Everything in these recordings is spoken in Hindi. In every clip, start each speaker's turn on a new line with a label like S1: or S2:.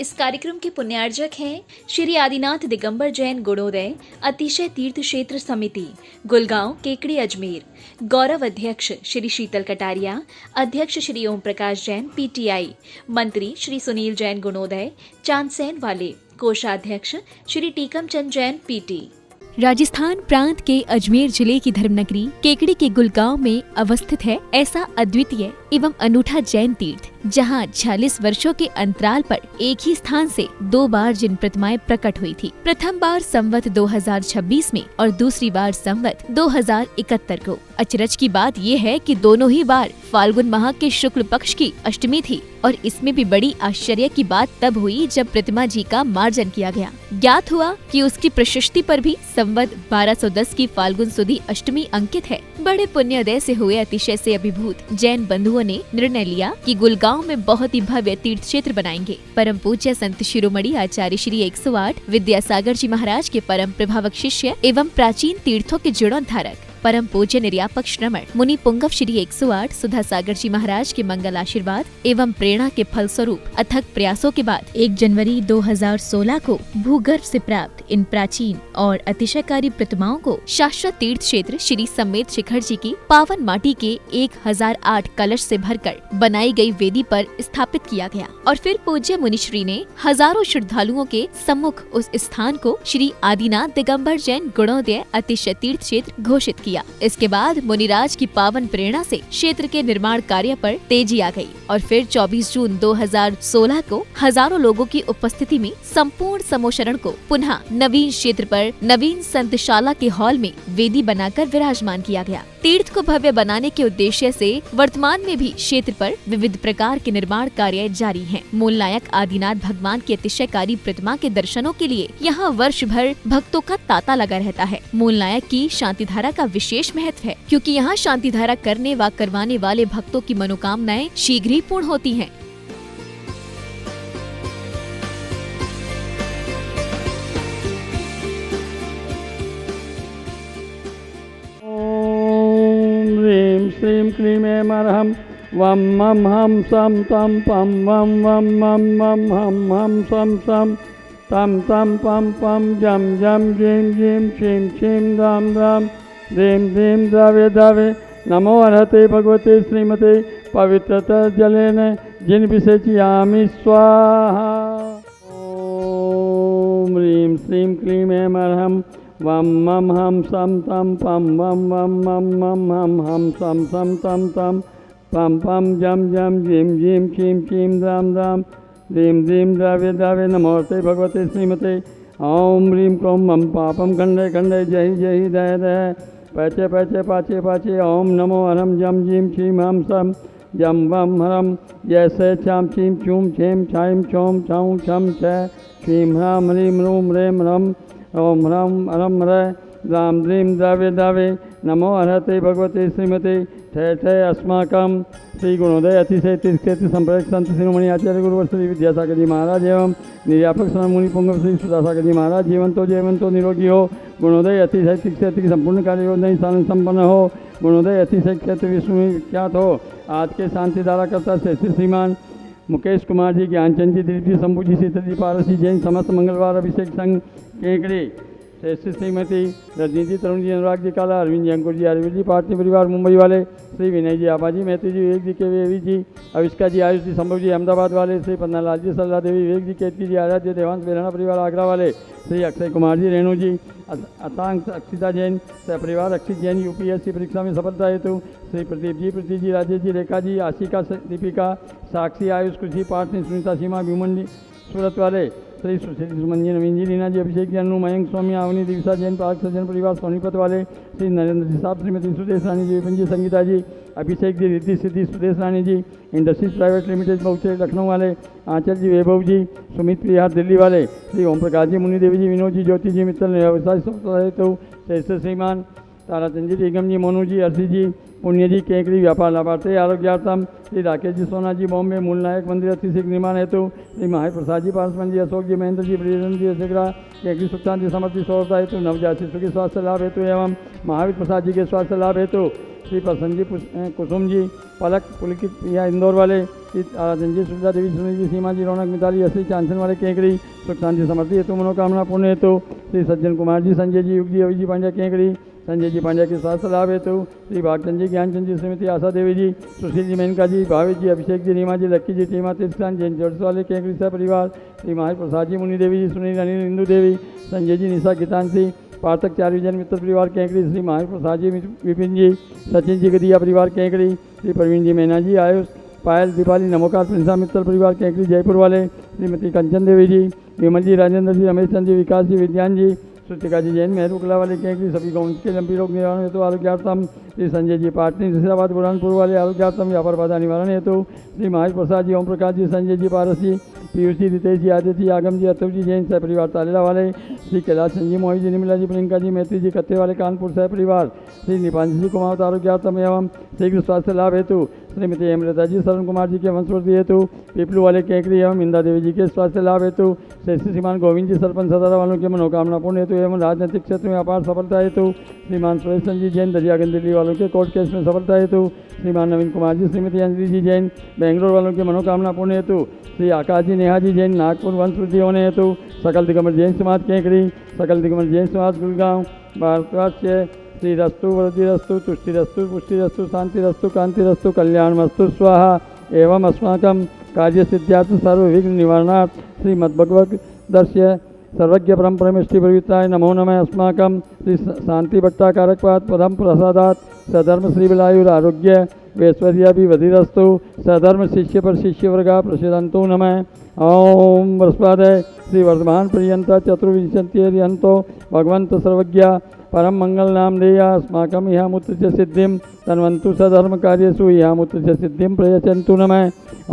S1: इस कार्यक्रम के पुण्यार्जक हैं श्री आदिनाथ दिगंबर जैन गुणोदय अतिशय तीर्थ क्षेत्र समिति, गुलगांव, केकड़ी, अजमेर। गौरव अध्यक्ष श्री शीतल कटारिया, अध्यक्ष श्री ओम प्रकाश जैन, पीटीआई। मंत्री श्री सुनील जैन गुणोदय, चांदसैन वाले। कोषाध्यक्ष श्री टीकम चंद जैन, पीटी।
S2: राजस्थान प्रांत के अजमेर जिले की धर्मनगरी केकड़ी के गुलगांव में अवस्थित है ऐसा अद्वितीय एवं अनूठा जैन तीर्थ, जहां 46 वर्षों के अंतराल पर एक ही स्थान से 2 बार जिन प्रतिमाएं प्रकट हुई थी। प्रथम बार संवत 2026 में और दूसरी बार संवत 2071 को। अचरज की बात यह है कि दोनों ही बार फाल्गुन माह के शुक्ल पक्ष की अष्टमी थी और इसमें भी बड़ी आश्चर्य की बात तब हुई जब प्रतिमा जी का मार्जन किया गया। ज्ञात हुआ कि उसकी प्रशस्ति पर भी संवत 1210 की फाल्गुन सुदी अष्टमी अंकित है। बड़े पुण्योदय से हुए अतिशय से अभिभूत जैन बंधुओं ने निर्णय लिया कि गुलगांव में बहुत ही भव्य तीर्थ क्षेत्र बनाएंगे। परम पूज्य संत शिरोमणि आचार्य श्री 108 विद्यासागर जी महाराज के परम प्रभावक शिष्य एवं प्राचीन तीर्थों के जीर्णोद्धारक परम पूज्य निर्यापक श्रमण मुनि पुंगव श्री 108 सुधा सागर जी महाराज के मंगल आशीर्वाद एवं प्रेरणा के फलस्वरूप अथक प्रयासों के बाद 1 जनवरी 2016 को भूगर्भ से प्राप्त इन प्राचीन और अतिशयकारी प्रतिमाओं को शाश्वत तीर्थ क्षेत्र श्री समेत शिखर जी की पावन माटी के 1008 कलश से भरकर बनाई गई वेदी पर स्थापित किया गया और फिर पूज्य मुनिश्री ने हजारों श्रद्धालुओं के सम्मुख उस स्थान को श्री आदिनाथ दिगंबर जैन गुणोदय अतिशय तीर्थ क्षेत्र घोषित किया। इसके बाद मुनिराज की पावन प्रेरणा से क्षेत्र के निर्माण कार्य पर तेजी आ गई और फिर 24 जून 2016 को हजारों लोगों की उपस्थिति में संपूर्ण समोशरण को पुनः नवीन क्षेत्र पर नवीन संतशाला के हॉल में वेदी बनाकर विराजमान किया गया। तीर्थ को भव्य बनाने के उद्देश्य से वर्तमान में भी क्षेत्र पर विविध प्रकार के निर्माण कार्य जारी हैं। मूल नायक आदिनाथ भगवान की अतिशयकारी प्रतिमा के दर्शनों के लिए यहाँ वर्ष भर भक्तों का तांता लगा रहता है। मूल नायक की शांति धारा का विशेष महत्व है, क्योंकि यहाँ शांति धारा करने व करवाने वाले भक्तों की मनोकामनाएं शीघ्र ही पूर्ण होती हैं।
S3: श्रीं क्लीं ऐं अर्हं वं मं हं सं तं पं वं वं मं मं हं हं सं सं तं तं पं पं जं जं जीं जीं क्षीं क्षीं दां दां दीं दीं द्रवे द्रवे। नमो अर्हते भगवते श्रीमते पवित्रता जलेन जिन विसेचयामि स्वाहा। ॐ ह्रीं श्रीं क्लीं ऐं अर्हं वं मं हं सं तं पं वं वं मं मं हं हं सं सं तं तं पं पं जं जं जीं जीं क्षीं क्षीं दां दां दीं दीं द्रवे द्रवे। नमोऽर्थे भगवते श्रीमते। ॐ ह्रीं क्रों मं पापं खण्डय खण्डय जहि जहि दय दय पैचे पैचे पाचे पाचे। ॐ नमो हरं जं जीं क्षीं हं सं जं वं हरं जैसे छां क्षीं छूं छें छाईं छौं छौं छं छ क्षीं ह्रां ह्रीं ह्रूं ह्रें ह्रं ॐ ह्रं ह्रं ह्रय द्रां द्रीं द्रवे द्रवे। नमो अर्हते भगवते श्रीमते। ठय ठय अस्माकं श्री गुणोदय अतिशय तीर्थ क्षेत्र संप्रदाय संत शिरोमणि आचार्य गुरुवर श्री विद्यासागर जी महाराज एवं निर्यापक श्रमण मुनि पुंगव श्री सुधासागर जी महाराज जीवंतो निरोगी हो। गुणोदय अतिशय तीर्थ क्षेत्र की संपूर्ण कार्य योजना संपन्न हो। गुणोदय अतिशय क्षेत्र विश्व में विख्यात हो। आज के शांति धारा करता श्रीमान मुकेश कुमार जी, ज्ञानचंद जी, दिलीप जी, शंभू जी, शीतल जी, पारस जी, जैन समस्त मंगलवार अभिषेक संघ केकड़ी, श्रेष्ठ श्रीमती रजनी जी, तरुण जी, अनुराग जी काला, अरविंद जी, अंकुर जी, अरविंद जी, पार्थिव परिवार मुंबई वाले, श्री विनय जी, आबा जी, महती जी, विवेक जी, के वेवी जी, अविष्का जी, आयुष जी, संभव जी, अहमदाबाद वाले, श्री पन्नालाल जी, सल्ला देवी, विवेक जी, केतकी जी, आराध्य देवांश बेराना परिवार आगरा वाले, श्री अक्षय कुमार जी, रेणु जी, अतांग अक्षिता जैन परिवार, अक्षित जैन यूपीएससी परीक्षा में सफलता हेतु, श्री प्रदीप जी, प्रीति जी, राजेश जी, रेखा जी, आशिका, दीपिका, साक्षी, आयुष, कृषि, पार्थ, सुनीता, सीमा, भीमन सूरत वाले, श्री सुशील सुमन जी, नवीन जी, रीना जी, अभिषेक जी, अनु, मयंक, स्वामी, आवनी, दिविसा जैन, पार्क सज्जन परिवार, सोनीपत वाले, श्री नरेंद्र जी साहब, श्रीमती सुदेश रानी जी, विपिन जी, संगीता जी, अभिषेक जी, रिद्धि सिद्धि, सुदेश रानी जी, इंडस्ट्रीज प्राइवेट लिमिटेड बहुचेर लखनऊ वाले, आंचल जी, वैभव जी, सुमित प्रियार दिल्ली वाले, श्री ओम प्रकाश जी, मुनि देवी जी, विनोद जी, ज्योति जी, मित्तल व्यवसाय हेतु श्रेष्ठ श्रीमान ताराचंद जी, निगम जी, मोनू जी, अर्षि जी, पुण्य जी, केकड़ी व्यापार लाभार्थी आरोग्यार्थम, श्री राकेश जी, सोना जी, बॉम्बे मूल नायक मंदिर अतिशीघ्र निर्माण हेतु, श्री महाप्रसाद जी, पारसमन जी, अशोक जी, महेंद्र जी, ब्रिजेंद्र जी, अशेखरा, केकड़ी सुख शांति समृद्धि सौरता हेतु, नवजात शिशु के स्वास्थ्य लाभ हेतु एवं महावीर प्रसाद जी के स्वास्थ्य लाभ हेतु, श्री प्रसन्न जी, कुसुम जी, पलक पुलकित प्रिया इंदौर वाले, श्री आराधन जी, सुविधा देवी, सुनील जी, सीमा जी, रौनक मिताली, असली चांसन वाले केकड़ी सुख शांति समृद्धि हेतु मनोकामना पूर्ण हेतु, श्री सज्जन कुमार जी, संजय जी, युग जी, अवि जी पांड्या केकड़ी, संजय जी पांड्या के स्वास्थ्य लाभ हेतु, श्री भागचंद जी, ज्ञानचंद जी, श्रीमती आशा देवी जी, सुशील जी, मेनका जी, भावेश जी, अभिषेक जी, रीमा जी, लक्की जी, टीमा तीर्थान जैन जोड़स वाले केकड़ी सह परिवार, श्री महावीर प्रसाद जी, मुनि देवी जी, सुनील अनिल इंदू देवी, संजय जी, निशा गीतांशी, पार्थक चार विजन मित्र परिवार केकड़ी, श्री महावीर प्रसाद जी, विपिन जी, सचिन जी, गदिया परिवार केकड़ी, श्री प्रवीण जी, मैना जी, आयुष, पायल, दीपाली, नमोकार, प्रिंसा मित्तल परिवार केकड़ी जयपुर वाले, श्रीमती कंचन देवी जी, विमल जी, राजेंद्र जी, रमेश चंद जी, विकास जी, विज्ञान जी, श्रुतिका जी, जैन मेहरुकला वाले केकड़ी सभी गौवंश के लंबी रोग निवारण हेतु आरोग्यार्थम, श्री संजय जी, पाटनी जैसाबाद बुरहानपुर वाले आरोग्यार्थम व्यापार बाधा निवारण हेतु, श्री महावीर प्रसाद जी, ओम प्रकाश जी, संजय जी, पारस जी, पीयूष जी, रितेश जी, आदित्य जी, आगम जी, अतुल जी, जैन सह परिवार तालेला वाले, श्री कैलाश जी, मोहित जी, निर्मला जी, प्रियंका जी, मैत्री जी, कत्ते वाले कानपुर सह परिवार, श्री निपांश जी, कुमावत आरोग्यार्थम एवं शीघ्र स्वास्थ्य लाभ हेतु, श्रीमती अमृता जी, शरण कुमार जी के वंशवृद्धि हेतु, पीपलू वाले केकड़ी एवं इंदा देवी जी के स्वास्थ्य लाभ हेतु, श्री श्रीमान गोविंद जी, सरपंच सदारा वालों के मनोकामना पूर्ण हेतु एवं राजनीतिक क्षेत्र में अपार सफलता हेतु, श्रीमान सुरेश जी, जैन दरियागंज दिल्ली वालों के कोर्ट केस में सफलता हेतु, श्रीमान नवीन कुमार जी, श्रीमती अंजलि जी, जैन बेंगलोर वालों के मनोकामना पूर्ण हेतु, श्री आकाश जी, नेहा जी, जैन नागपुर वंशवृद्धि होने हेतु, सकल दिगंबर जैन समाज केकड़ी, सकल दिगंबर जैन समाज गुड़गांव, भारतवर्ष श्री रस्तु वृद्धिरस्तु तुष्टिरस्तु पुष्टिरस्तु शांतिरस्तु कांतिरस्तु कल्याणमस्तु स्वाहा एवं अस्माकं कार्यसिद्ध्यार्थ सर्वविघ्न निवारणार्थ श्रीमद्भगवत दर्श्य सर्वज्ञ परम परमेष्टि प्रवृत्ताय नमो नमः अस्माकं श्री शांति भट्टाकारकपाद पदम प्रसादात सधर्म श्री विलायुर आरोग्य वैश्वर्याभिवधिरस्तु सधर्म शिष्य पर शिष्य वर्गा प्रसिदंतो नमः ओम बृहस्पतये श्री वर्धमान पर्यंत चतुर्विंशत्यर्यंतो भगवंत सर्वज्ञ परम मंगल नाम देया अस्माकं इहामुत्र च सिद्धिं तन्वन्तु सधर्म कार्यसु इहामुत्र च सिद्धिं प्रयच्छन्तु नमः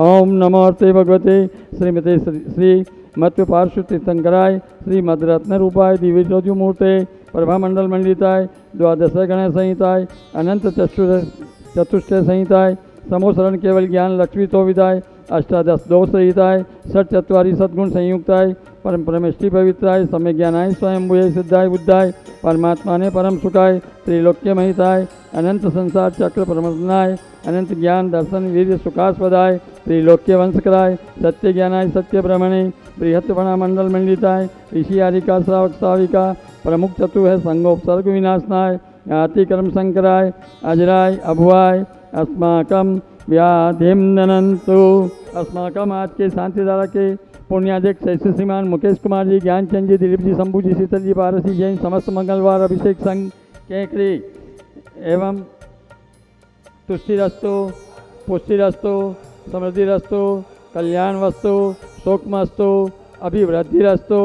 S3: ओम नमो अर्थे भगवते श्रीमते श्री मत्व पार्श्व तीर्थंकराय श्री मदरत्न रूपाय दिव्य ज्योतिमूर्ते प्रभामंडल मंडिताय द्वादश गण संहिताय अनंत चतुष्ट संहिताय समोसरण केवल ज्ञान लक्ष्मी तो विदाय अष्टादश दोष सहिताय षट चत्वारी सद्गुण संयुक्ताय परम परमेष्टि पवित्राय सम्य ज्ञानाय स्वयंभुय सिद्धाय बुद्धाय परमात्मा ने परम सुखाय त्रिलोक्य महिताय अनंत संसार चक्र परमनाय अनंत ज्ञान दर्शन वीर्य सुखास्पदाय त्रिलोक्य वंशकराय सत्य ज्ञानाय सत्य ब्रह्मणे बृहत्पणा मंडल मंडिताय ऋषि आरिका श्रावक श्राविका प्रमुख चतु है संगोपसर्ग विनाशनाय याति कर्म शंकराय अजराय अभुआय अस्माकं व्याधिम ननंतु। अस्माकम आज के शांतिधारा के पुण्याध्यक्ष ऐसे श्रीमान मुकेश कुमार जी, ज्ञानचंद जी, दिलीप जी, शंभू जी, शीतल जी, पारस जी, जैन समस्त मंगलवार अभिषेक संघ केकड़ी एवं तुष्टिरस्तु पुष्टिरस्तु समृद्धिरस्तु कल्याणवस्तु शोकमस्तु अभिवृद्धिरस्तु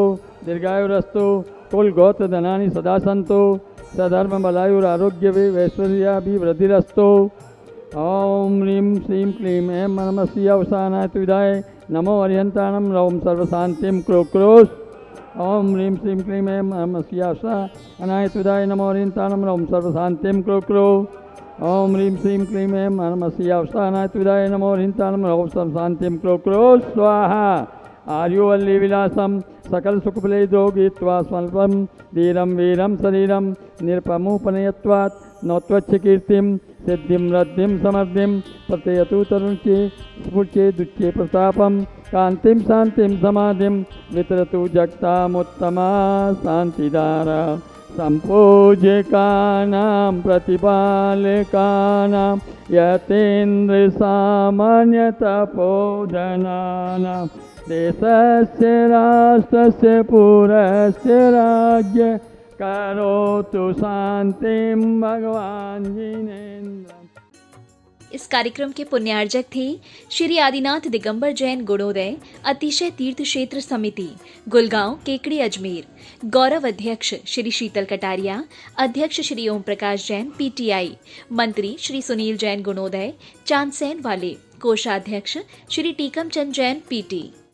S3: दीर्घायुरस्तु कुल गोत्र धनानि सदा सन्तु सधर्म बलायुर आरोग्य वैश्वर्याभिवृद्धिरस्तु। ओम ह्रीं श्रीं क्लीं ऐं नमस्य अवसानाय विदाय नमो अरिहंताणं ओम सर्वशांतिं क्रोक्रोश। ओम ह्रीं श्रीं क्लीं ऐं नमस्य अवसानाय विदाय नमो अरिहंताणं ओम सर्वशांतिं क्रोक्रो। ओम ह्रीं श्रीं क्लीं ऐं नमस्य अवसानाय विदाय नमो अरिहंताणं ओम सर्वशांतिं क्रोक्रो स्वाहा। आर्युवल्ली विलासम सकल सुखफले गीत्वा स्वल्पम धीरम वीरम शरीरम निरपमुपनयत्वात् नौत्वच्छ कीर्तिम सिद्धिं रद्धिं समर्धिं प्रत्ययतु तरुण्ये स्फुर्चे दुच्चे प्रतापम कांतिं शांतिं समाधिं वितरतु जगतामुत्तमा शांतिधारा। संपूज्यकानां प्रतिपालकानां यतेन्द्र सामान्य तपोधनानां देशस्य राष्ट्रस्य पुरस्य राज्य करोतु शांतिं भगवान जिनेन्द्र।
S1: इस कार्यक्रम के पुण्यार्जक थे श्री आदिनाथ दिगंबर जैन गुणोदय अतिशय तीर्थ क्षेत्र समिति गुलगांव केकड़ी अजमेर। गौरव अध्यक्ष श्री शीतल कटारिया, अध्यक्ष श्री ओम प्रकाश जैन पीटीआई, मंत्री श्री सुनील जैन गुणोदय चांदसैन वाले, कोषाध्यक्ष श्री टीकम चंद जैन पीटी।